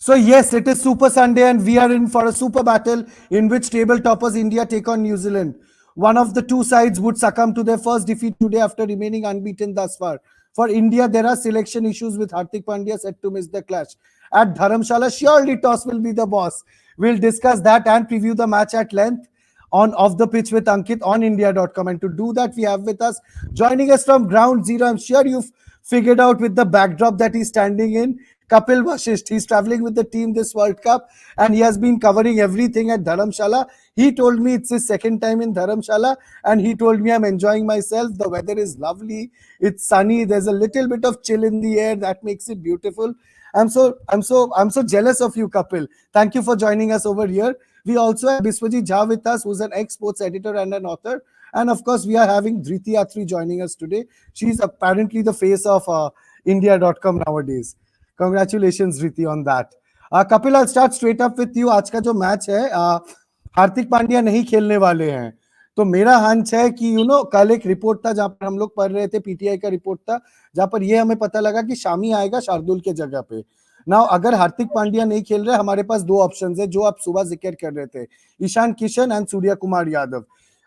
So yes, it is Super Sunday and we are in for a super battle in which table toppers India take on New Zealand. One of the two sides would succumb to their first defeat today after remaining unbeaten thus far. For India, there are selection issues with Hardik Pandya set to miss the clash. At Dharamshala, surely toss will be the boss. We'll discuss that and preview the match at length on Off the Pitch with Ankit on India.com. And to do that, we have with us, joining us from ground zero, I'm sure you've figured out with the backdrop that he's standing in, Kapil Vashisht. He's traveling with the team this World Cup and he has been covering everything at Dharamshala. He told me it's his second time in Dharamshala and he told me I'm enjoying myself. The weather is lovely. It's sunny. There's a little bit of chill in the air that makes it beautiful. I'm so jealous of you, Kapil. Thank you for joining us over here. We also have Biswajit Jha with us, who's an ex-sports editor and an author. And of course, we are having Dhriti Atri joining us today. She's apparently the face of India.com nowadays. Congratulations, Dhriti, on that. Kapil, I'll start straight up with you. आज का जो match है, हार्दिक पांड्या नहीं खेलने वाले हैं. तो मेरा हंच है कि कल एक रिपोर्ट था जहां पर हम लोग पढ़ रहे थे, पीटीआई का रिपोर्ट था, जहां पर ये हमें पता लगा कि शामी आएगा शार्दुल के जगह पे. नाउ अगर हार्दिक पांड्या नहीं खेल रहे, हमारे पास दो ऑप्शंस है जो आप सुबह जिक्र कर रहे थे, ईशान किशन एंड सूर्य कुमार यादव.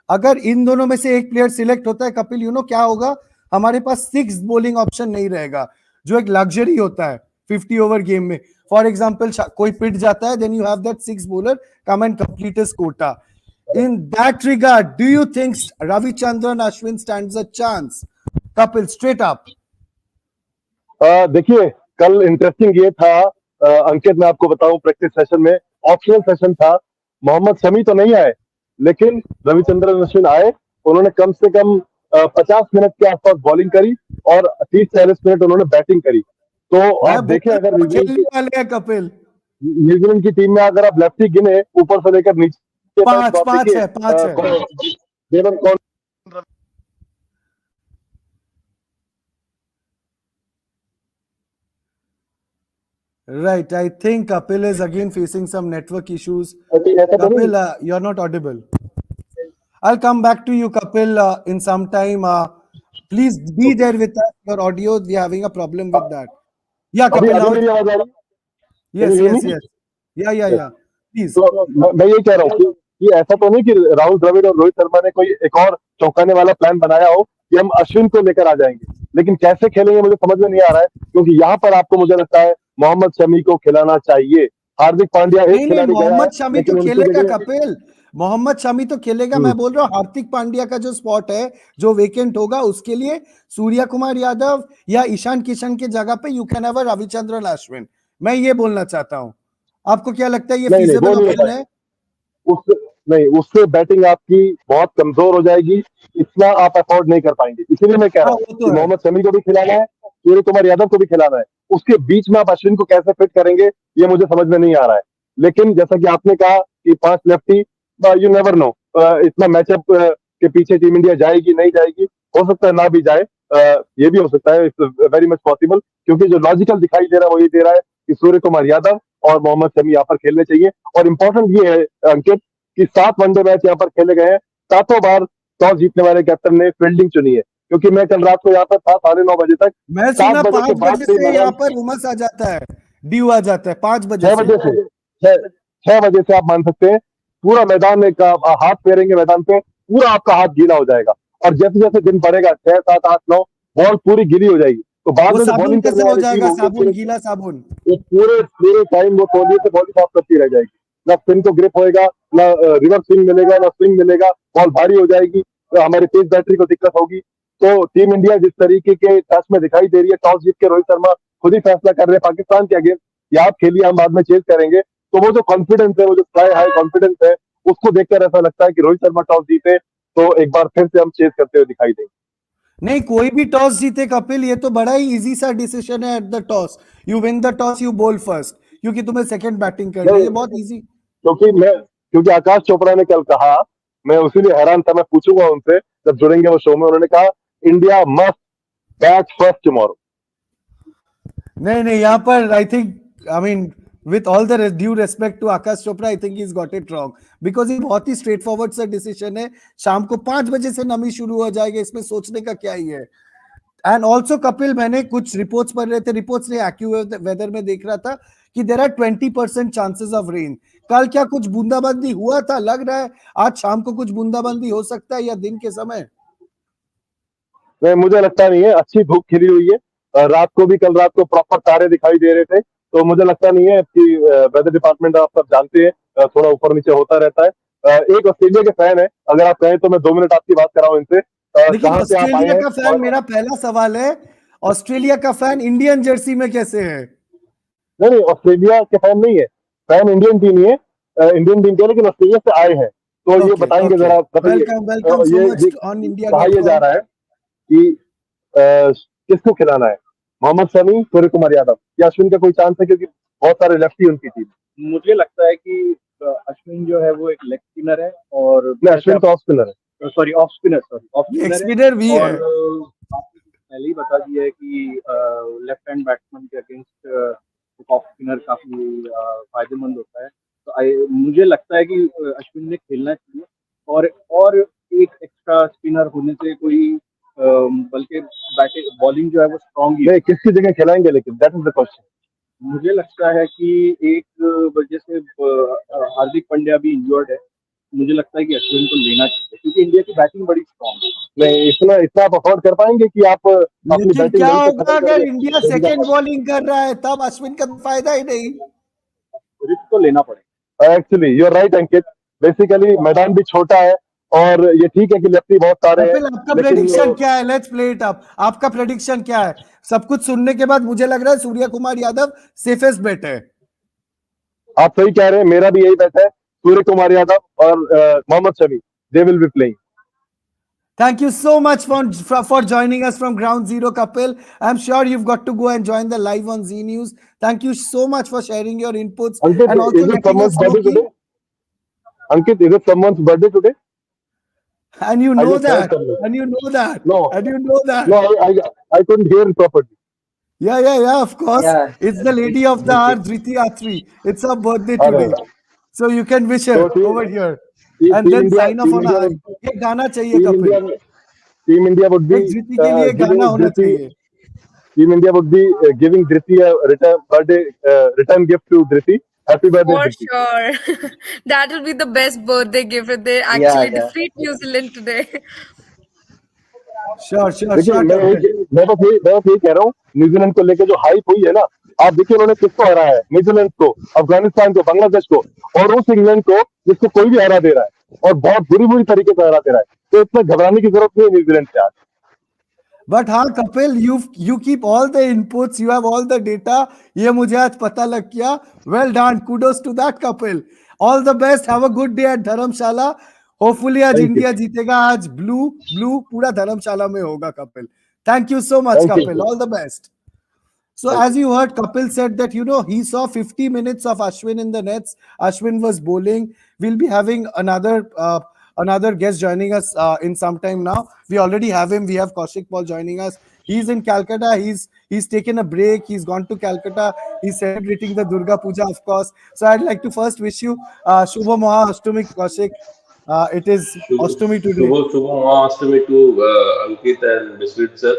अगर इन दोनों में से एक प्लेयर सिलेक्ट होता है, कपिल, क्या होगा? हमारे पास 6 बॉलिंग ऑप्शन नहीं रहेगा, जो एक लग्जरी होता है 50 ओवर गेम में. फॉर एग्जांपल, कोई पिट जाता है, then you have that 6 bowler come and complete his quota. In that regard, do you think Ravichandran Ashwin stands a chance? Kapil, straight up. देखिए, कल इंटरेस्टिंग ये था, अंकित, मैं आपको बताऊं, प्रैक्टिस सेशन में ऑप्शनल सेशन था. मोहम्मद शमी तो नहीं आए, लेकिन रविचंद्रन अश्विन आए. उन्होंने कम से कम 50 मिनट के आसपास बॉलिंग करी और 30-40 मिनट उन्होंने बैटिंग करी. तो आप देखें, अगर न्यूजीलैंड की टीम में अगर आप लेफ्टी गिने ऊपर से लेकर नीचे, पांच है. देवन कौन Right, I think Kapil is again facing some network issues. Kapil, you're not audible. I'll come back to you, Kapil, in some time. Please be there with us. Your audio, we're having a problem with that. Yeah, Kapil. Yes. Yeah. Please. तो मैं ये कह रहा हूँ कि ऐसा तो नहीं कि राहुल द्रविड़ और रोहित शर्मा ने कोई एक और चौंकाने वाला प्लान बनाया हो कि हम अश्विन को लेकर आ जाएंगे, लेकिन कैसे खेलेंगे मुझे समझ में नहीं आ रहा है. क्योंकि यहाँ पर आपको, मुझे लगता है, मोहम्मद शमी को खिलाना चाहिए. हार्दिक पांड्या एक खिलाड़ी, मोहम्मद शमी तो खेलेगा कपिल, मोहम्मद शमी तो खेलेगा. मैं बोल रहा हूँ हार्दिक पांड्या का जो स्पॉट है, जो वेकेंट होगा, उसके लिए सूर्य कुमार यादव या ईशान किशन के जगह पे you can have a Ravichandran Ashwin. मैं ये बोलना चाहता हूँ. आपको क्या लगता है ये फीजिबल ऑप्शन है? उससे बैटिंग आपकी बहुत कमजोर हो जाएगी. इतना आप अफोर्ड नहीं कर पाएंगे. इसीलिए मैं कह रहा हूँ कि मोहम्मद शमी को भी खिलाना है, सूर्य कुमार यादव को भी खिलाना है. उसके बीच में आप अश्विन को कैसे फिट करेंगे, ये मुझे समझ में नहीं आ रहा है. लेकिन जैसा कि आपने कहा कि 5 लेफ्टी, यू नेवर नो, इतना मैचअप के पीछे टीम इंडिया जाएगी नहीं जाएगी, हो सकता है ना भी जाए. ये भी हो सकता है, इट्स वेरी मच पॉसिबल. क्योंकि जो लॉजिकल दिखाई दे रहा है वो ये दे रहा है कि सूर्य कुमार यादव और मोहम्मद शमी यहाँ पर खेलने चाहिए. और इम्पोर्टेंट ये है, अंकित, कि 7 वनडे मैच यहाँ पर खेले गए हैं. 7 बार टॉस जीतने वाले कैप्टन ने फील्डिंग चुनी है. क्योंकि मैं कल रात को यहाँ पर था 9:30 बजे तक. मैं सुना 5 बजे से यहाँ पर उमस आ जाता है, ड्यू आ जाता है 5 बजे 6 बजे से 6 बजे से आप मान सकते हैं पूरा मैदान में हाथ फेरेंगे मैदान पे, पूरा आपका हाथ गीला हो जाएगा. और जैसे जैसे दिन बढ़ेगा 6, 7, 8, 9 बॉल पूरी गीली हो जाएगी. तो बाद में बॉलिंग कैसे हो जाएगा? साबुन, गीला साबुन. पूरे टाइम वो तौलिए से बॉल साफ करती रह जाएगी. ना स्पिन को ग्रिप होएगा, ना रिवर्स स्विंग मिलेगा, ना स्विंग मिलेगा. बॉल भारी हो जाएगी, तो हमारी तेज बैटरी को दिक्कत होगी. तो टीम इंडिया जिस तरीके के टच में दिखाई दे रही है, टॉस जीत के रोहित शर्मा खुद ही फैसला कर रहे हैं पाकिस्तान के अगेंस्ट, या आप खेलिए, हम बाद में चेज करेंगे. तो वो जो कॉन्फिडेंस है, वो जो स्काई हाई कॉन्फिडेंस है, उसको देखकर ऐसा लगता है कि रोहित शर्मा टॉस जीते तो एक बार फिर से हम चेज करते हुए दिखाई देंगे. नहीं, कोई भी टॉस जीते कपिल, ये तो बड़ा ही इजी सा डिसीजन है. At the toss you win the toss, you ball first, क्योंकि तुम्हें सेकंड बैटिंग करनी है. बहुत इजी. क्योंकि आकाश चोपड़ा ने कल कहा, मैं उसीलिए हैरान था, मैं पूछूंगा उनसे जब जुड़ेंगे वो शो में. उन्होंने कहा India must bat first tomorrow. नहीं, यहाँ पर I think, I mean with all the due respect to Akash Chopra, I think he's got it wrong, because ये बहुत ही स्ट्रेट फॉरवर्ड सा डिसीजन है. शाम को 5 बजे से नमी शुरू हो जाएगा, इसमें सोचने का क्या ही है. एंड ऑल्सो कपिल, मैंने कुछ रिपोर्ट्स पढ़ रहे थे, रिपोर्ट्स नहीं, एक्यूवेदर में देख रहा था कि there are 20% chances of rain. कल क्या कुछ बूंदाबांदी हुआ था? लग रहा है आज शाम को कुछ बूंदाबांदी हो सकता है या दिन के समय? नहीं, मुझे लगता नहीं है. अच्छी धूप खिली हुई है. रात को भी, कल रात को प्रॉपर तारे दिखाई दे रहे थे, तो मुझे लगता नहीं है कि वेदर डिपार्टमेंट आप सब जानते हैं, थोड़ा ऊपर नीचे होता रहता है. एक ऑस्ट्रेलिया के फैन है, अगर आप कहें तो मैं 2 मिनट आपकी बात कराऊं इनसे. लेकिन कहाँ से आप आए ऑस्ट्रेलिया हैं? का फैन, मेरा पहला सवाल है, ऑस्ट्रेलिया का फैन इंडियन जर्सी में कैसे है? नहीं नहीं, ऑस्ट्रेलिया के फैन नहीं है. फैन इंडियन टीम ही है, इंडियन टीम के, लेकिन ऑस्ट्रेलिया से आए हैं. तो ये ओके बताएंगे, ओके, जरा बताइए. वेलकम वेलकम सो मच ये ऑन कहा यह जा India.com. रहा है कि किसको खिलाना है, मोहम्मद शमी, सूर्य कुमार यादव या अश्विन का कोई चांस है? क्योंकि बहुत सारे लेफ्टी उनकी टीम. मुझे लगता है कि अश्विन जो है वो एक लेग स्पिनर है, और नहीं, अश्विन तो ऑफ स्पिनर है. सॉरी ऑफ स्पिनर है. स्पिनर भी है. और पहले ही बता दिया है कि लेफ्ट हैंड बैट्समैन के अगेंस्ट ऑफ स्पिनर काफी फायदेमंद होता है. तो मुझे लगता है कि अश्विन ने खेलना चाहिए, और एक एक्स्ट्रा स्पिनर होने से कोई बल्कि बैटिंग बॉलिंग जो है वो स्ट्रांग ही है. नहीं, किसकी जगह खिलाएंगे, लेकिन दैट इज द क्वेश्चन. मुझे लगता है कि एक वजह से हार्दिक पांड्या भी इंजर्ड है. मुझे लगता है कि अश्विन को लेना चाहिए, क्योंकि इंडिया की बैटिंग बड़ी स्ट्रांग है. नहीं, इतना इतना आप अफोर्ड कर पाएंगे कि आप अपनी लेकिन बैटिंग क्या वहीं पे होगा खत्म अगर कर इंडिया सेकेंड बॉलिंग कर रहा है? तब अश्विन का फायदा ही नहीं. रिस्क तो लेना पड़ेगा. Actually you are right Ankit. Basically मैदान भी छोटा है, और ये ठीक है कि लेफ्टी बहुत सारे हैं, कपिल, आपका लेकिन प्रेडिक्शन क्या है? Let's play it up. आपका प्रेडिक्शन क्या है? सब कुछ सुनने के बाद मुझे लग रहा है सूर्य कुमार यादव सेफेस्ट बेट है. आप सही कह रहे हैं. मेरा भी यही बेट है, सूर्य कुमार यादव और Mohammed Shami, they will be playing. Thank you so much for joining us from Ground Zero, Kapil. I'm sure you've got to go and join the live on Z News. Thank you so much for sharing your inputs Ankit, and also is it letting someone's us know. birthday today? Ankit, is it someone's birthday today? And you I know just heard that. something. And you know that. No. And you know that. No, I couldn't hear it properly. Yeah, of course. Yeah. It's the lady of the hour, Dhriti Atri. It's her birthday All today. right. So you can wish her So team- over here. Team And then India- sign off Team on a India high. would- एक गाना चाहिए Kapil. Team India would be एक धृति के लिए गाना होना चाहिए. Team India would be giving Dhriti a return gift to Dhriti. Happy birthday, For Dhriti. sure. That will be the best birthday gift if they Yeah, actually yeah. defeat New Zealand today. Sure, देखिए, मैं Kapil. बस यही कह रहा हूँ, New Zealand को लेकर जो हाइप हुई है ना, आप देखिए उन्होंने किसको हराया है, न्यूजीलैंड को, अफगानिस्तान को, बांग्लादेश को, और उस इंग्लैंड को जिसको कोई भी हरा दे रहा है, और बहुत बुरी तरीके से हरा दे रहा है. तो इतना घबराने की जरूरत नहीं है न्यूजीलैंड से आज. But हाँ Kapil, you keep all the inputs, you have all the data. ये मुझे आज पता लग गया. Well done, kudos to that Kapil. All the best. Have a good day at Dharamshala. Hopefully आज Thank you. इंडिया जीतेगा. आज blue पूरा धर्मशाला में होगा Kapil. Thank you so much Thank you. Kapil. All the best. So as you heard, Kapil said that, he saw 50 minutes of Ashwin in the nets. Ashwin was bowling. We'll be having another guest joining us in some time now. We already have him. We have Kaushik Paul joining us. He's in Calcutta. He's taken a break. He's gone to Calcutta. He's celebrating the Durga Puja, of course. So I'd like to first wish you Shubha Maha-Ashtami, Kaushik. It is Ashtami today. Shubha Maha-Ashtami to Ankit and Biswit sir,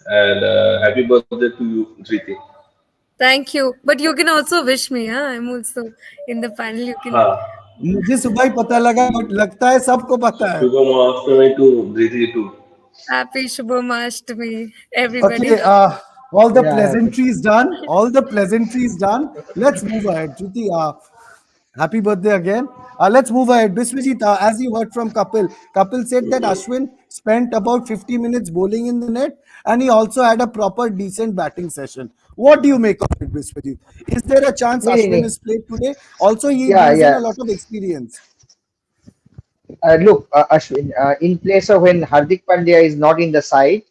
and happy birthday to you, Dhriti. Thank you. But you can also wish me. Huh? I'm also in the panel. You can. मुझे सुबह ही पता लगा, but लगता है सबको पता है. Shubha Maha-Ashtami to Dhriti too. Happy Shubhamashtami, everybody. Okay, all the pleasantries done. All the pleasantries done. Let's move ahead. Jyoti, happy birthday again. Let's move ahead. Biswajit, as you heard from Kapil said that Ashwin spent about 50 minutes bowling in the net, and he also had a proper decent batting session. What do you make of it, Biswajit? Is there a chance Ashwin is played today? Also, he brings in a lot of experience. Look, Ashwin, in place of when Hardik Pandya is not in the side,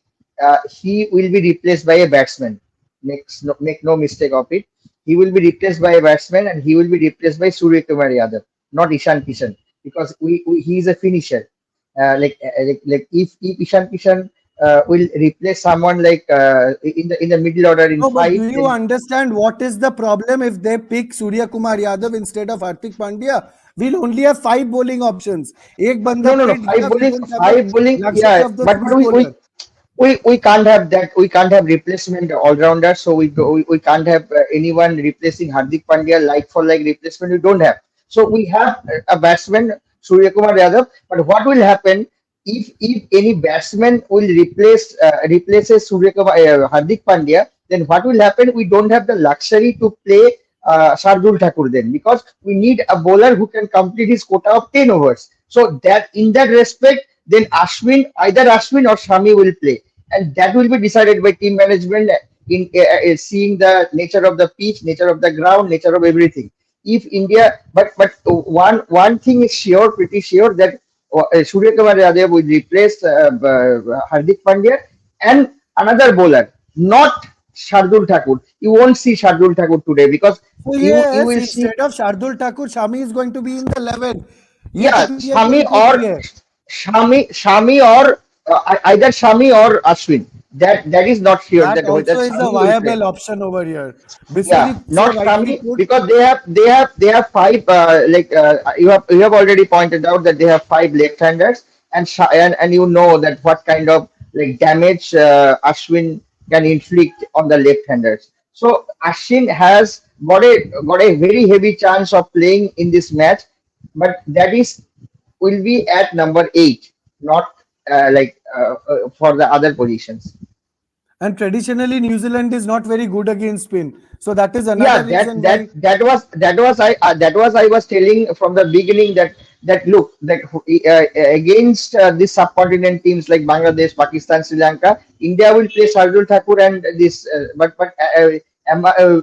he will be replaced by a batsman. Make no mistake of it. He will be replaced by a batsman, and he will be replaced by Surya Kumar Yadav, not Ishan Kishan, because he is a finisher. Like if Ishan Kishan will replace someone like in the middle order in but 5. do you understand what is the problem if they pick Surya Kumar Yadav instead of Hardik Pandya? We'll only have 5 bowling options. एक बंदा No. Five bowling. Yeah, but we can't have that. We can't have replacement all rounder. So we can't have anyone replacing Hardik Pandya like for like replacement. We don't have. So we have a batsman Surya Kumar Yadav. But what will happen if any batsman will replaces Surya Kumar Hardik Pandya? Then what will happen? We don't have the luxury to play Shardul Thakur then, because we need a bowler who can complete his quota of 10 overs. So that in that respect, then either Ashwin or Shami will play, and that will be decided by team management in seeing the nature of the pitch, nature of the ground, nature of everything. If India, but one thing is sure, pretty sure, that Surya Kumar Yadav will replace Hardik Pandya and another bowler, not Shardul Thakur. You won't see Shardul Thakur today because So you yes, will see, instead of Shardul Thakur, Shami is going to be in the 11. yeah, ये तो clear कर दी है. Shami or either Shami or Ashwin. That is not sure That that whether also is a Shami will play. viable option over here. Yeah, Biswajit not so rightly Shami, put. because they have five you have already pointed out that they have five left-handers, and you know that what kind of like damage Ashwin can inflict on the left-handers. So Ashwin has got a very heavy chance of playing in this match, but that is will be at number 8, not for the other positions. And traditionally, New Zealand is not very good against spin. So that is Yeah, another that reason that why. that was I was telling from the beginning that look that against these subcontinent teams like Bangladesh, Pakistan, Sri Lanka, India will play Shardul Thakur and this,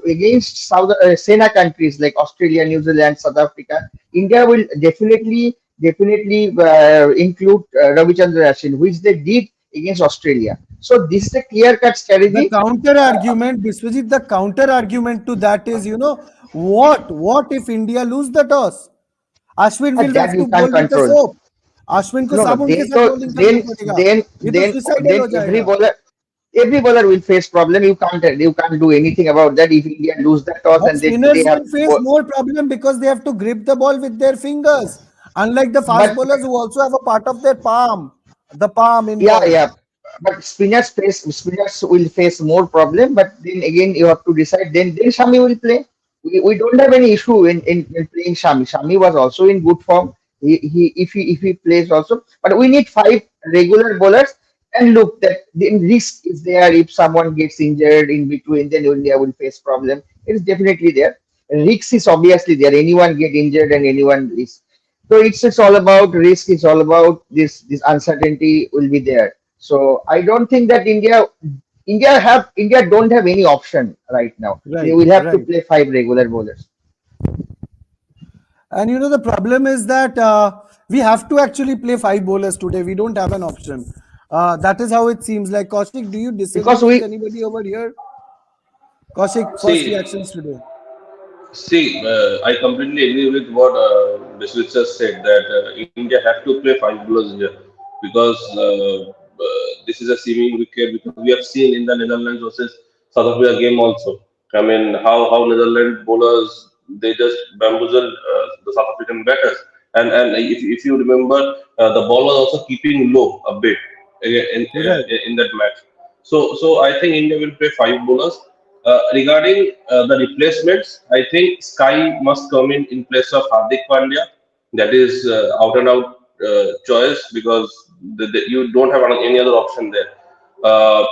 against Sena countries like Australia, New Zealand, South Africa, India will definitely include Ravichandran Ashwin, which they did against Australia. So this is a clear-cut The strategy. counter argument, Biswajit, the counter argument to that is, what if India lose the toss? Ashwin will That have you to can't bowl with the control. soap. Ashwin को No, no. साबुन के Then साथ तो bowling करना पड़ेगा. ये तो suicidal then हो जाएगा. every bowler will face problem. You can't do anything about that if India lose the toss But and they spinners have will face more problem because they have to grip the ball with their fingers. Unlike the fast but bowlers who also have a part of their palm, the palm yeah, involved. yeah. But spinners will face more problem. But then again, you have to decide. Then Shami will play. We don't have any issue in playing Shami. Shami was also in good form. If he plays also, but we need five regular bowlers. And look, that the risk is there if someone gets injured in between. Then India will face problem. It is definitely there. Risk is obviously there. Anyone get injured and anyone is. So it's all about risk. It's all about this uncertainty will be there. So I don't think that India don't have any option right now. They Right, will have to right. play five regular bowlers. And the problem is that we have to actually play five bowlers today. We don't have an option. That is how it seems like. Kaushik, do you Because disagree with we anybody over here? Kaushik, first See, reactions today. I completely agree with what Biswit sir said that India have to play five bowlers here because this is a seeming wicket because we have seen in the Netherlands versus South Africa game also. I mean how Netherlands bowlers they just bamboozle the South African batters and if you remember the ball was also keeping low a bit Right. in that match. So I think India will play five bowlers. Regarding the replacements, I think Sky must come in place of Hardik Pandya. That is out and out choice because you don't have any other option there. Uh,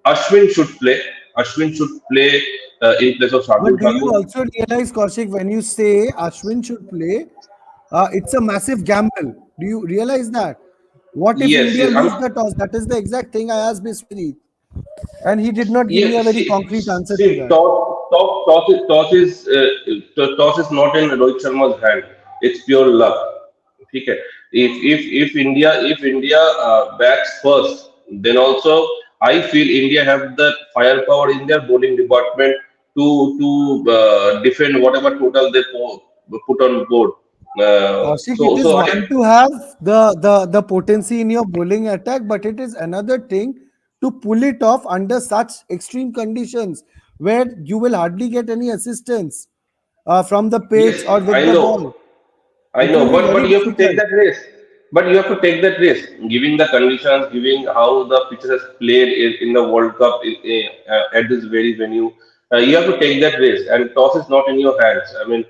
Ashwin should play. Ashwin should play in place of But Shardul do you Thakur. also realize, Kaushik, when you say Ashwin should play, it's a massive gamble. Do you realize that? What if Yes, India yes, lose the toss? That is the exact thing I asked Biswajit. And he did not give me a yes. very concrete answer to See, that. toss is not in Rohit Sharma's hand. It's pure luck. Okay. If India bats first, then also I feel India have the firepower in their bowling department to defend whatever total they put on board. Kaushik, it So is so I one to have the potency in your bowling attack, but it is another thing to pull it off under such extreme conditions where you will hardly get any assistance from the yes, pitch or with I the know. ball. I It will know, be but very you have to take difficult. that risk. But you have to take that risk, giving the conditions, giving how the pitches has played in the World Cup at this very venue. You have to take that risk, and toss is not in your hands. I mean,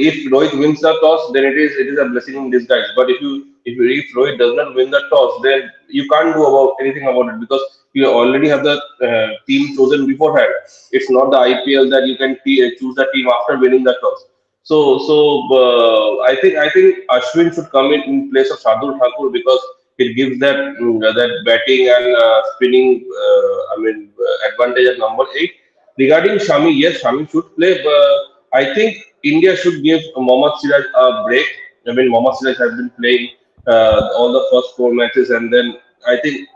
if Rohit wins the toss, then it is a blessing in disguise. But if Rohit does not win the toss, then you can't do about anything about it because you already have the team chosen beforehand. It's not the IPL that you can choose the team after winning the toss. I think Ashwin should come in place of Shardul Thakur because it gives that batting and spinning advantage at number 8. Regarding Shami, yes, Shami should play. But I think India should give Mohammad Siraj a break. I mean, Mohammad Siraj has been playing all the first 4 matches, and then I think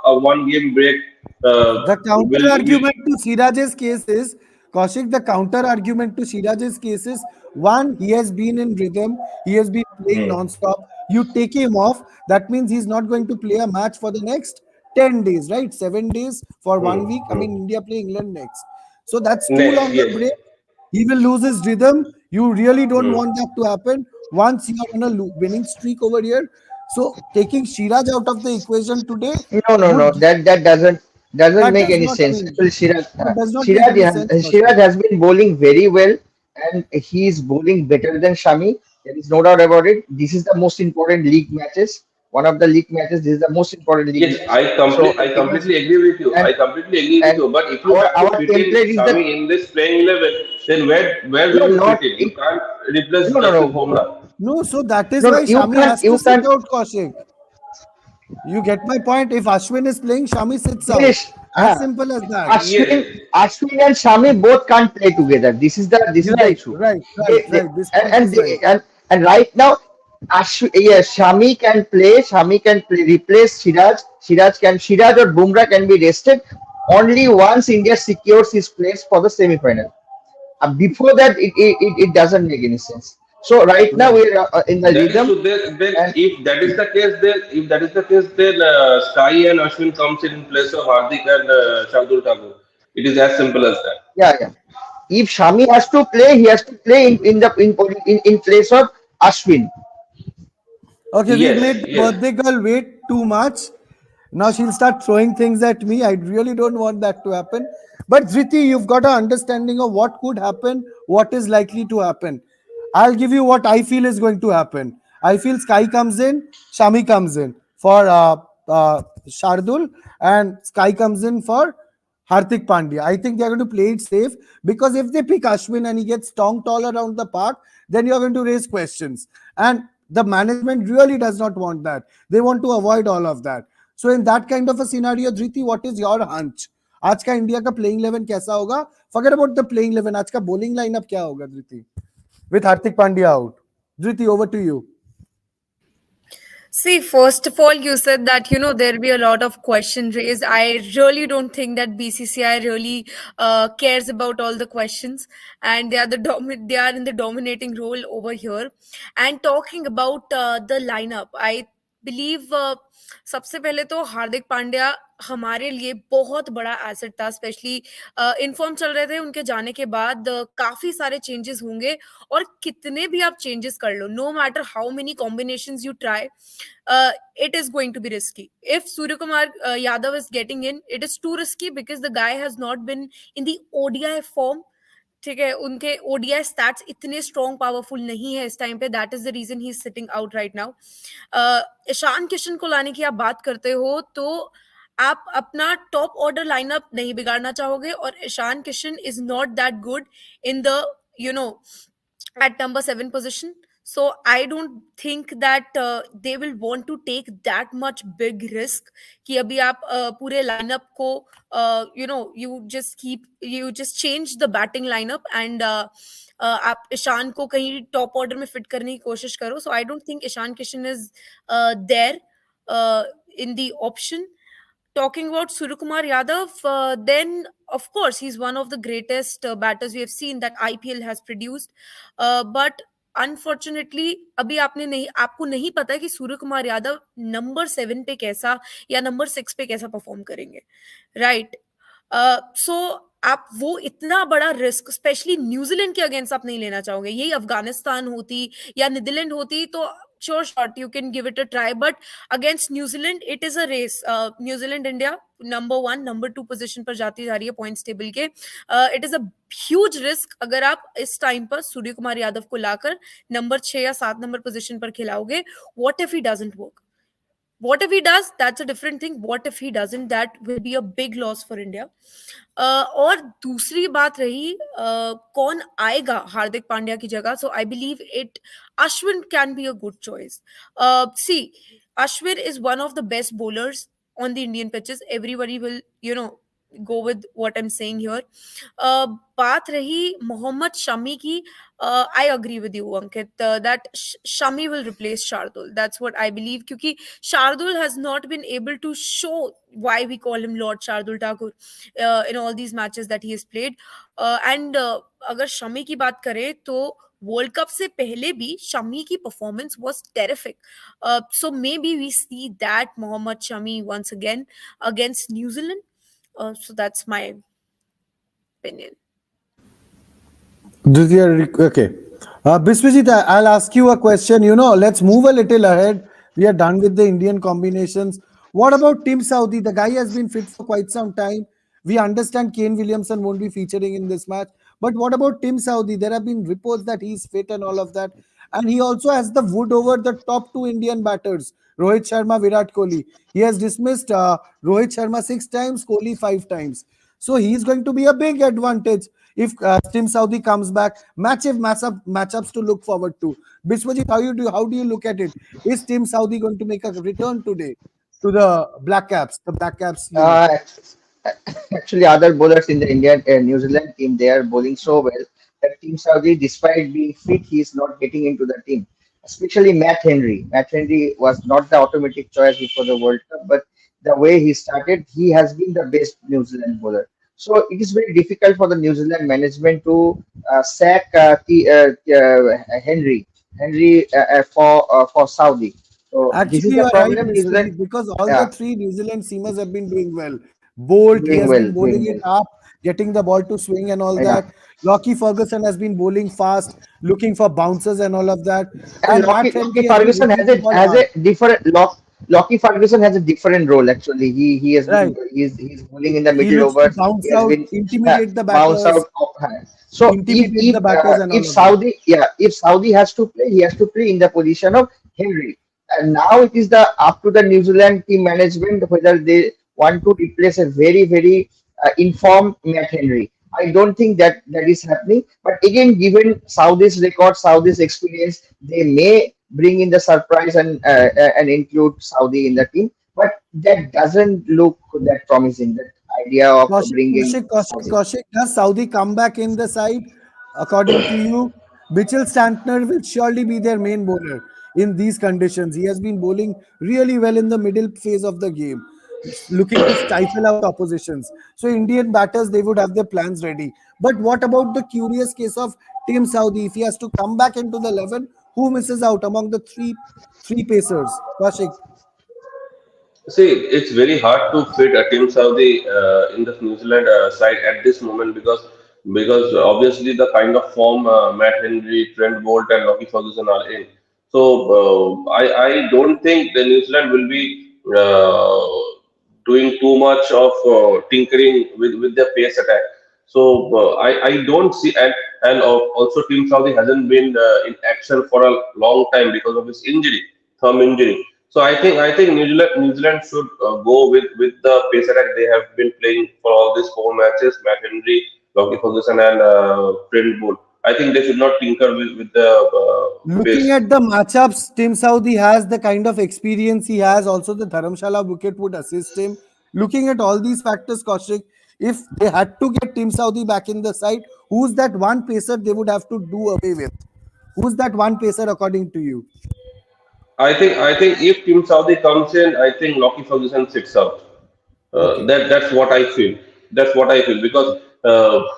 a one game break The counter will. argument to Siraj's case is, Kaushik, the counter argument to Siraj's case is, one, he has been in rhythm, he has been playing Hmm, non-stop. You take him off, that means he's not going to play a match for the next 10 days, right? 7 days for hmm, 1 week. I hmm. mean, India play England next. So that's too Next, long a yes. break. He will lose his rhythm. You really don't Hmm. want that to happen once you are on a winning streak over here. So taking Siraj out of the equation today No, no, no. would That doesn't that make does any not sense. mean Actually, that does not make any sense, Siraj Kaushik. has been bowling very well, and he is bowling better than Shami. There is no doubt about it. This is the most important league matches. One of the league matches. This is the most important league Yes, match. I So it is, completely agree with you. and I completely agree with and you. But if you our have to our fit in template is the Shami in this playing 11, then where no will you fit not in? You it, can't replace no no Jasprit no Bumrah. No, so that is no no why you Shami can't has to you sit can't out, Kaushik. You get my point. If Ashwin is playing, Shami sits out. finish. As simple as that. Yes, Ashwin and Shami both can't play together. This is the Right, issue. right, right, They right. This and point and, is right. they, and right now, yes, Shami can play. Shami can play, replace Siraj. Siraj or Bumrah can be rested only once India secures his place for the semi-final. Before that, it doesn't make any sense. So right now Right. we're in the that is rhythm, true. Then and if that is the case, then Sky and Ashwin comes in place of Hardik and Shardul Thakur. It is as simple as that. yeah, yeah. If Shami has to play, he has to play in place of Ashwin. Okay, we Yes, made the yes. birthday girl wait too much. Now she'll start throwing things at me. I really don't want that to happen. But Dhriti, you've got an understanding of what could happen, what is likely to happen. I'll give you what I feel is going to happen. I feel Sky comes in, Shami comes in for Shardul, and Sky comes in for Hardik Pandya. I think they're going to play it safe because if they pick Ashwin and he gets tongue tall around the park, then you're going to raise questions. And the management really does not want that. They want to avoid all of that. So in that kind of a scenario, Dhriti, what is your hunch? आज का India का playing 11 कैसा होगा? Forget about the playing 11. आज का bowling lineup क्या होगा, Dhriti? With Hardik Pandya out. Dhriti, over to you. See, first of all, you said that, there'll be a lot of question raised. I really don't think that BCCI really cares about all the questions, and they are in the dominating role over here. And talking about the lineup, I believe सबसे पहले तो हार्दिक पांड्या हमारे लिए बहुत बड़ा asset था, specially inform चल रहे थे उनके जाने के बाद काफी सारे चेंजेस होंगे, और कितने भी आप चेंजेस कर लो, no matter how many combinations you try, it is going to be risky. If Surya Kumar Yadav is getting in, it is too risky because the guy has not been in the ODI form. ठीक है, उनके ODI stats इतने strong powerful नहीं है इस time पे, that is the reason he is sitting out right now. Ishan Kishan को लाने की आप बात करते हो तो आप अपना टॉप ऑर्डर लाइनअप नहीं बिगाड़ना चाहोगे, और Ishan Kishan is not that good in the you know at number 7 position. So I don't think that they will want to take that much big risk कि अभी आप पूरे lineup को you just change the batting lineup and आप ईशान को कहीं top order में fit करने की कोशिश करो. So I don't think Ishan Kishan is there in the option. Talking about Suryakumar Yadav, then of course he's one of the greatest batters we have seen that IPL has produced. But unfortunately अभी आपको नहीं पता है कि सूर्य Kumar Yadav number 7 पे कैसा या number 6 पे कैसा परफॉर्म करेंगे, राइट? सो आप वो इतना बड़ा रिस्क स्पेशली न्यूजीलैंड के अगेंस्ट आप नहीं लेना चाहोगे. यही अफगानिस्तान होती या नीदरलैंड होती तो sure, shot, you can give it a try. But against New Zealand, it is a race. New Zealand, India, number 1, number 2 position पर जाती जा रही है पॉइंट्स टेबल के. It is a huge risk अगर आप इस टाइम पर सूर्य कुमार यादव को लाकर नंबर 6 या 7 नंबर पोजीशन पर खिलाओगे. What if he doesn't work? What if he does? That's a different thing. What if he doesn't? That will be a big loss for India. और दूसरी बात रही कौन आएगा हार्दिक पांड्या की जगह. So I believe Ashwin can be a good choice. See, Ashwin is one of the best bowlers on the Indian pitches. Everybody will, go with what I'm saying here. बात रही मोहम्मद शमी की. I agree with you, Ankit, that Shami will replace Shardul. That's what I believe. Because Shardul has not been able to show why we call him Lord Shardul Thakur in all these matches that he has played. And अगर शमी की बात करें तो world cup से पहले भी शमी की performance was terrific. So maybe we see that Mohammad Shami once again against New Zealand. So that's my opinion. Okay. Biswajit, I'll ask you a question. Let's move a little ahead. We are done with the Indian combinations. What about Tim Southee? The guy has been fit for quite some time. We understand Kane Williamson won't be featuring in this match. But what about Tim Southee? There have been reports that he's fit and all of that. And he also has the wood over the top 2 Indian batters, Rohit Sharma, Virat Kohli. He has dismissed Rohit Sharma 6 times, Kohli 5 times. So he's going to be a big advantage if Tim Southee comes back. Massive matchups to look forward to. Biswajit, how do you look at it? Is Tim Southee going to make a return today to the Black Caps? The Black Caps. Actually, other bowlers in the Indian New Zealand team, they are bowling so well that Team Saudi, despite being fit, he is not getting into the team. Especially Matt Henry. Matt Henry was not the automatic choice before the World Cup, but the way he started, he has been the best New Zealand bowler. So it is very difficult for the New Zealand management to sack for Saudi. So Actually, this is you the are right, problem. New Zealand, because all yeah, the 3 New Zealand seamers have been doing well. Bolt, he doing has well, been bowling doing it well. up, getting the ball to swing and all Yeah. that. Lockie Ferguson has been bowling fast, looking for bounces and all of that. And And Matt Lockie Henry has been Ferguson hitting the ball has hard. a different Lockie Ferguson has a different role actually. He has been Right. he's bowling in the He middle looks to overs. bounce He has out, been intimidate the bounce batters, out of hand. So intimidate the batters and if all of that. Saudi if Saudi has to play, he has to play in the position of Henry. And now it is the up to the New Zealand team management whether they want to replace a very informed Matt Henry. I don't think that is happening. But again, given Saudi's record, Saudi's experience, they may bring in the surprise and include Saudi in the team. But that doesn't look that promising. That idea of bringing Saudi. Does Saudi come back in the side? According to you, Mitchell Santner will surely be their main bowler in these conditions. He has been bowling really well in the middle phase of the game, looking to stifle out oppositions. So Indian batters, they would have their plans ready. But what about the curious case of Tim Saudi? If he has to come back into the 11, who misses out among the three pacers? Kaushik. See, it's very hard to fit a Team Saudi in the New Zealand side at this moment because obviously the kind of form Matt Henry, Trent Bolt, and Lockie Ferguson are in. So I don't think the New Zealand will be doing too much of tinkering with their pace attack. So I don't see and also Team Saudi hasn't been in action for a long time because of his injury, thumb injury. So I think New Zealand should go with the pace attack they have been playing for all these 4 matches. Matt Henry, Lockie Ferguson, and Trent Bolt. I think they should not tinker with the Looking pace. at the matchups, Tim Saudi has the kind of experience he has. Also, the Dharamshala wicket would assist him. Looking at all these factors, Kaushik, if they had to get Tim Saudi back in the side, who's that one pacer they would have to do away with? Who's that one pacer according to you? I think if Team Saudi comes in, I think Lockie Ferguson sits out. Okay. That's what I feel. That's what I feel because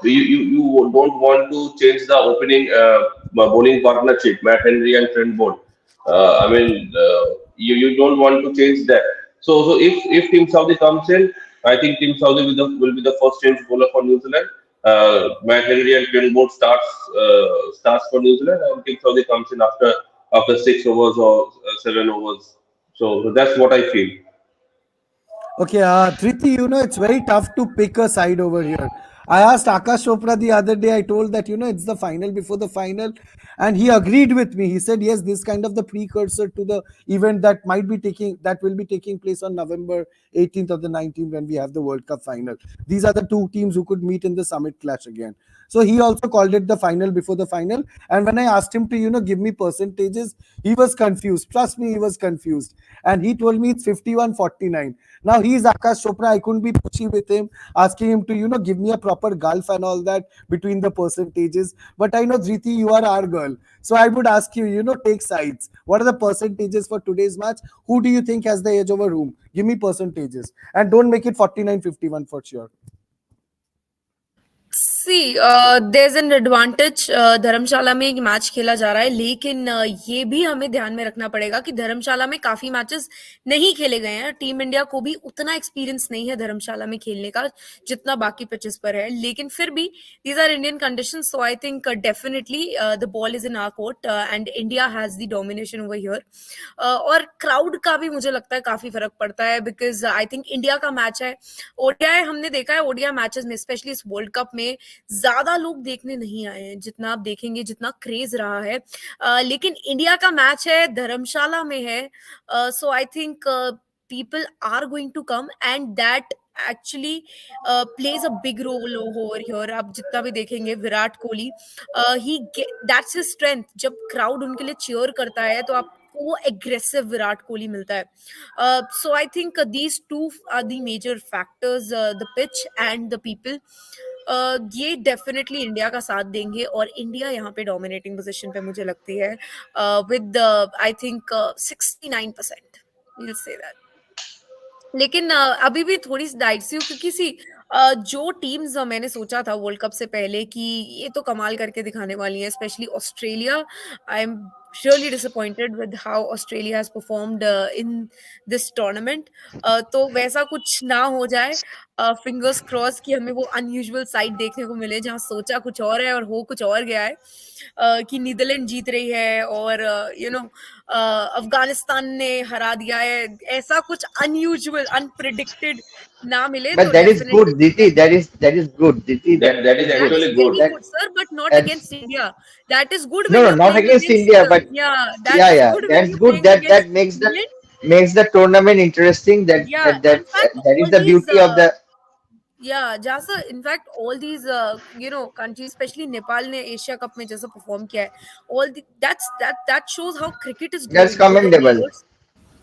you don't want to change the opening bowling partnership, Matt Henry and Trent Bolt. You don't want to change that. So if Team Saudi comes in, I think Team Saudi will be the first change bowler for New Zealand. Matt Henry and Trent Bolt starts for New Zealand, and Team Saudi comes in after after 6 overs or 7 overs. So that's what I feel. Okay, Triti, it's very tough to pick a side over here. I asked Akash Chopra the other day, I told that, it's the final before the final, and he agreed with me. He said, yes, this kind of the precursor to the event that will be taking place on November 18th or the 19th when we have the World Cup final. These are the two teams who could meet in the summit clash again. So he also called it the final before the final. And when I asked him to, give me percentages, he was confused. Trust me, he was confused. And he told me it's 51-49. Now he's Akash Chopra. I couldn't be pushy with him, asking him to, give me a proper gulf and all that between the percentages. But I know, Dhriti, you are our girl. So I would ask you, take sides. What are the percentages for today's match? Who do you think has the edge over whom? Give me percentages. And don't make it 49-51 for sure. See there is an advantage Dharamshala में एक match खेला जा रहा है, लेकिन ये भी हमें ध्यान में रखना पड़ेगा कि धर्मशाला में काफी मैचेस नहीं खेले गए हैं. टीम इंडिया को भी उतना एक्सपीरियंस नहीं है धर्मशाला में खेलने का जितना बाकी पिचेस पर है, लेकिन फिर भी these are Indian conditions, so I think definitely the ball is in our court and India has the domination over here. और क्राउड का भी मुझे लगता है काफी फर्क पड़ता है, बिकॉज आई थिंक इंडिया का मैच है. ओडीआई हमने देखा है, ओडीआई मैचेस में स्पेशली इस वर्ल्ड कप में ज्यादा लोग देखने नहीं आए हैं जितना आप देखेंगे, जितना क्रेज रहा है. लेकिन इंडिया का मैच है, धर्मशाला में है, so I think people are going to come and that actually plays a big role over here. आप जितना भी देखेंगे Virat Kohli, that's his strength. जब crowd उनके लिए cheer करता है तो आपको वो aggressive विराट कोहली मिलता है. So I think these two are the major factors, the pitch and the people. ये डेफिनेटली इंडिया का साथ देंगे और इंडिया यहाँ पे डोमिनेटिंग पोजीशन पे मुझे लगती है with I think 69%, we'll say that. लेकिन अभी भी थोड़ी सी डाइट सी हूँ, क्योंकि जो टीम्स मैंने सोचा था वर्ल्ड कप से पहले कि ये तो कमाल करके दिखाने वाली है, specially Australia. I am really disappointed with how Australia has performed in this tournament. तो वैसा कुछ ना हो जाए, फिंगर्स क्रॉस कि हमें वो अनयूजुअल साइड देखने को मिले जहाँ सोचा कुछ और है और हो कुछ और गया है. कि नीदरलैंड जीत रही है और अफगानिस्तान ने हरा दिया है, ऐसा कुछ अनयूजुअल अनप्रेडिक्टेड ना मिले. But तो that is good, definitely Diti. That is good, Diti. That is that's actually very good. good, sir, but not That's against India. That is good no, when no, you're not playing against against India, but yeah, yeah, that's yeah, good when that's you're good. playing That against England. makes the tournament interesting. That Yeah, that that in fact that is all the these beauty of the. yeah, Jasa, in fact all these countries, especially Nepal ने Asia cup में जैसा perform किया है, that shows how cricket is That's growing. Over the commendable. years,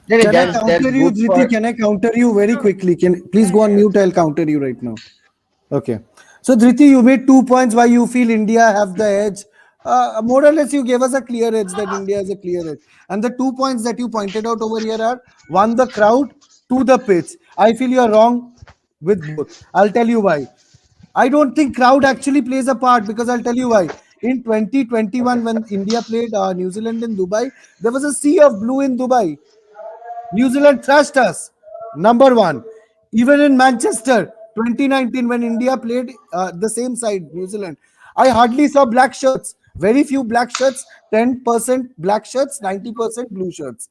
No, no, Can I yeah, that's counter you, good Dhriti? for. Can I counter you very no, quickly? Please yeah, go on yeah. mute. I'll counter you right now. Okay. So, Dhriti, you made 2 points why you feel India have the edge. More or less, you gave us a clear edge that India has a clear edge. And the 2 points that you pointed out over here are one, the crowd, two, the pitch. I feel you're wrong with both. I'll tell you why. I don't think crowd actually plays a part because I'll tell you why. In 2021, when India played New Zealand in Dubai, there was a sea of blue in Dubai. New Zealand thrashed us. Number one. Even in Manchester, 2019, when India played the same side, New Zealand, I hardly saw black shirts. Very few black shirts, 10% black shirts, 90% blue shirts.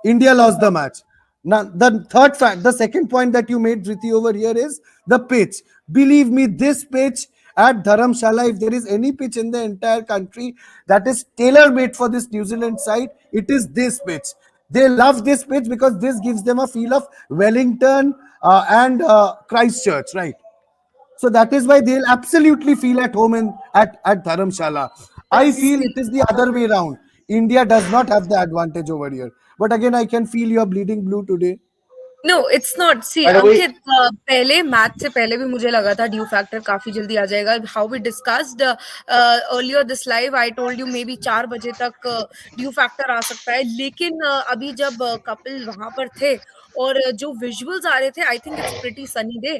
India lost the match. Now, the second point that you made, Riti, over here is the pitch. Believe me, this pitch at Dharamshala, if there is any pitch in the entire country that is tailor made for this New Zealand side, it is this pitch. They love this pitch because this gives them a feel of Wellington and Christchurch, right? So that is why they'll absolutely feel at home at Dharamshala. I feel it is the other way around. India does not have the advantage over here. But again, I can feel you are bleeding blue today. No it's not. See By the way, Ankit, पहले match से पहले भी मुझे लगा था due factor काफी जल्दी आ जाएगा. How we discussed earlier this live, I told you may be 4 बजे तक ड्यू फैक्टर आ सकता है, लेकिन अभी जब कपिल वहां पर थे और जो विजुअल्स आ रहे थे, I think it's pretty sunny day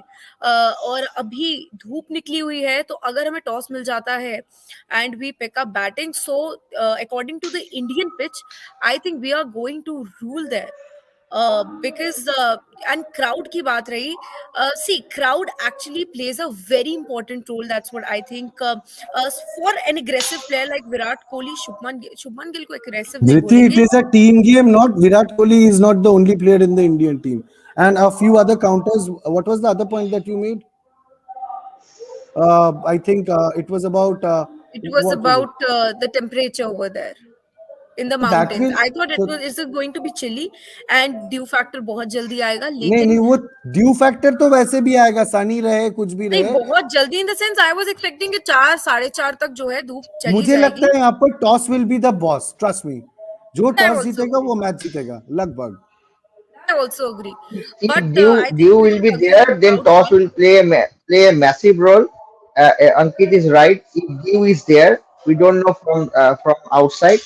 और अभी धूप निकली हुई है. तो अगर हमें टॉस मिल जाता है and we pick up batting, so according to the Indian pitch, I think we are going to rule there. Because and crowd की बात रही, see, crowd actually plays a very important role. That's what I think. For an aggressive player like Virat Kohli, Shubman Gill को aggressive नहीं Dhriti, it बोलेंगे. is a team game, not Virat Kohli is not the only player in the Indian team. And a few other counters. What was the other point that you made? I think it was about It was what was it? about the temperature over there in the So that mountains. will I thought it so was is it going to be chilly and dew factor बहुत जल्दी आएगा, नहीं लेकिन नहीं वो due factor तो वैसे भी आएगा, सनी रहे कुछ भी नहीं, रहे. बहुत जल्दी in the sense I was expecting कि 4 4:30 तक जो है धूप चली मुझे लगता जाएगी. है यहाँ पर toss will be the boss, trust me. जो I टॉस also जीतेगा agree. वो मैच जीतेगा लगभग. I also agree. If But I think Dew we will should be agree on there, then crowd toss part. will play a massive role. Ankit is right. If Dew is there, we don't know from outside.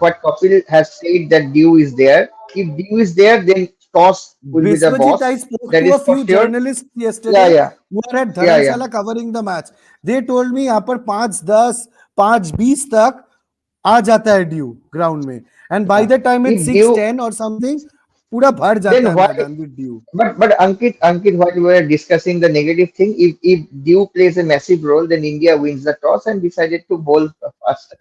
But Kapil has said that Dew is there. If Dew is there, then toss will be the Biswajit, boss. I spoke That to a is for few sure. journalists Yeah, yesterday yeah, who are at yeah, yeah. Dharamshala covering the match. They told me यहाँ पर 5:10 5:20 तक आ जाता है dew ground में, and by Yeah. The time it's If Dew, 6:10 और something पूरा भर जाता then है why? मैदान with due. But Ankit, while we were discussing the negative thing, if Dew plays a massive role, then India wins the toss and decided to bowl first.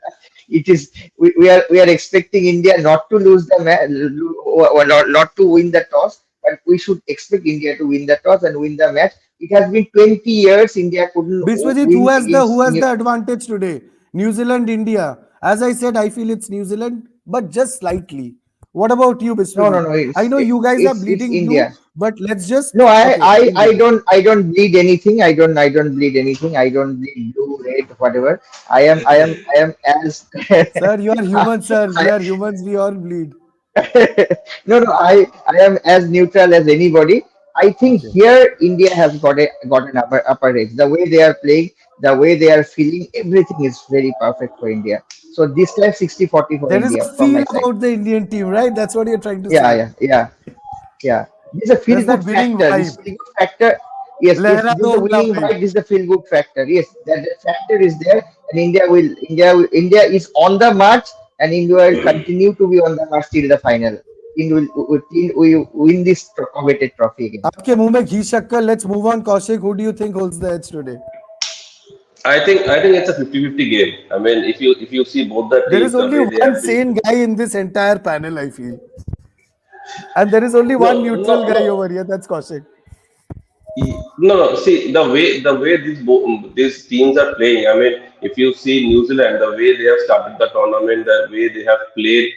It is we are expecting India not to lose the match, or not to win the toss, but we should expect India to win the toss and win the match. It has been 20 years India couldn't Biswajit, win who against has New. the advantage today? New Zealand, India. As I said, I feel it's New Zealand, but just slightly. What about you, No, no, Biswajit? no. I know you guys are It's bleeding blue, India. but let's just No, okay, India. I don't bleed anything. I don't bleed anything. I don't bleed blue, red, whatever. I am as Sir, you are human, sir. We I, are humans. We all bleed. no. I am as neutral as anybody. I think Okay. here India has got an upper edge. The way they are playing, the way they are feeling, everything is very perfect for India. So this time 60-40 for There is India a from feel my side. about the Indian team, right? That's what you're trying to Yeah, say. yeah, yeah. Yeah, this is a feel There's that good winning factor. This vibe. feel good factor. Yes, yes, Lehra this is do the upna winning vibe. vibe. This is the feel good factor. Yes, that factor is there, and India is on the march, and India will continue to be on the march till the final. Till we win this coveted trophy again. आपके मुंह में घी शक्कर. Let's move on. Kaushik, who do you think holds the edge today? I think it's a 50-50 game. I mean, if you see both the There teams, is the only way they one have been. sane guy in this entire panel, I feel. And there is only one No, neutral no, guy no. over here. That's Kaushik. No, no. See the way these teams are playing. I mean, if you see New Zealand, the way they have started the tournament, the way they have played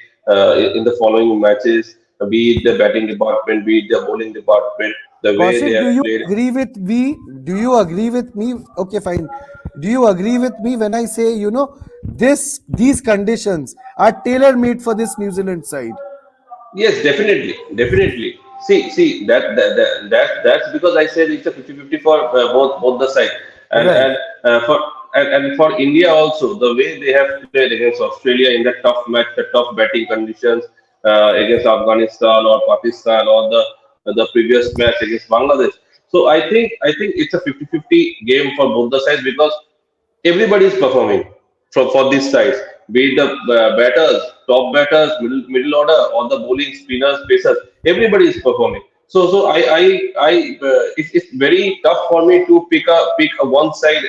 in the following matches, be it the batting department, be it the bowling department, the way they Kaushik, do have you played. agree with me? Do you agree with me? Okay, fine. Do you agree with me when I say, these conditions are tailor made for this New Zealand side? Yes, definitely, definitely. See that's because I said it's a 50-50 for both the side, and Right. and for India also, the way they have played against Australia in the tough match, the tough batting conditions against Afghanistan or Pakistan, or the previous match against Bangladesh. So I think it's a 50-50 game for both the sides, because everybody is performing for these sides, be it the batters, top batters, middle order, or the bowling spinners, pacers. Everybody is performing. It's very tough for me to pick a one side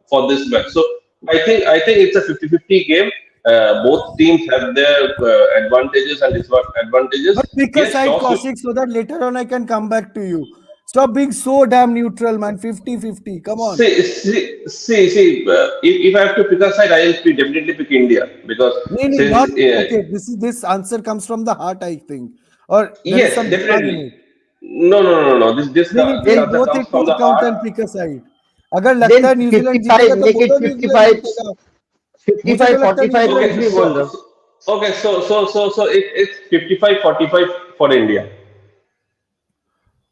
for this match. So I think it's a 50-50 game. Both teams have their advantages and disadvantages. But pick a Yes, side, toss. Kaushik, so that later on I can come back to you. Stop being so damn neutral, man. 50-50. Come on. See. If I have to pick a side, I will definitely pick India, because No, no, since not okay. This answer comes from the heart, I think, or there is yes, some दिमाग in definitely. it. No. This नहीं, answer both comes into from the account heart. and pick a side. अगर लगता Then है New Zealand 55, जीतेगा तो make it बोलो New Zealand 55, जीतेगा. मुझे तो 55, लगता है 45 न्यूजीलैंड कुछ Okay, भी जीतेगा. बोल दो. it's 55-45 for India.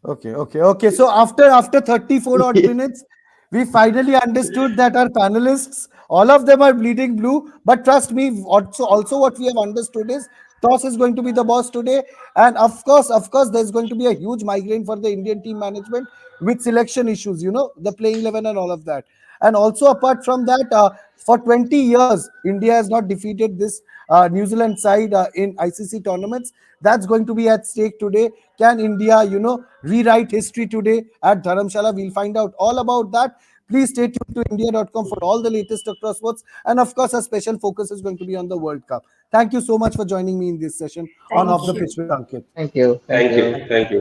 Okay. So after 34 odd minutes, we finally understood that our panelists, all of them are bleeding blue. But trust me, also what we have understood is Toss is going to be the boss today, and of course, there's going to be a huge migraine for the Indian team management with selection issues. You know, the playing 11 and all of that. And also, apart from that, for 20 years, India has not defeated this New Zealand side in ICC tournaments. That's going to be at stake today. Can India, rewrite history today at Dharamshala? We'll find out all about that. Please stay tuned to India.com for all the latest across sports. And of course, our special focus is going to be on the World Cup. Thank you so much for joining me in this session on Thank Off the you. Pitch with Ankit. Thank you. Thank you. Thank you.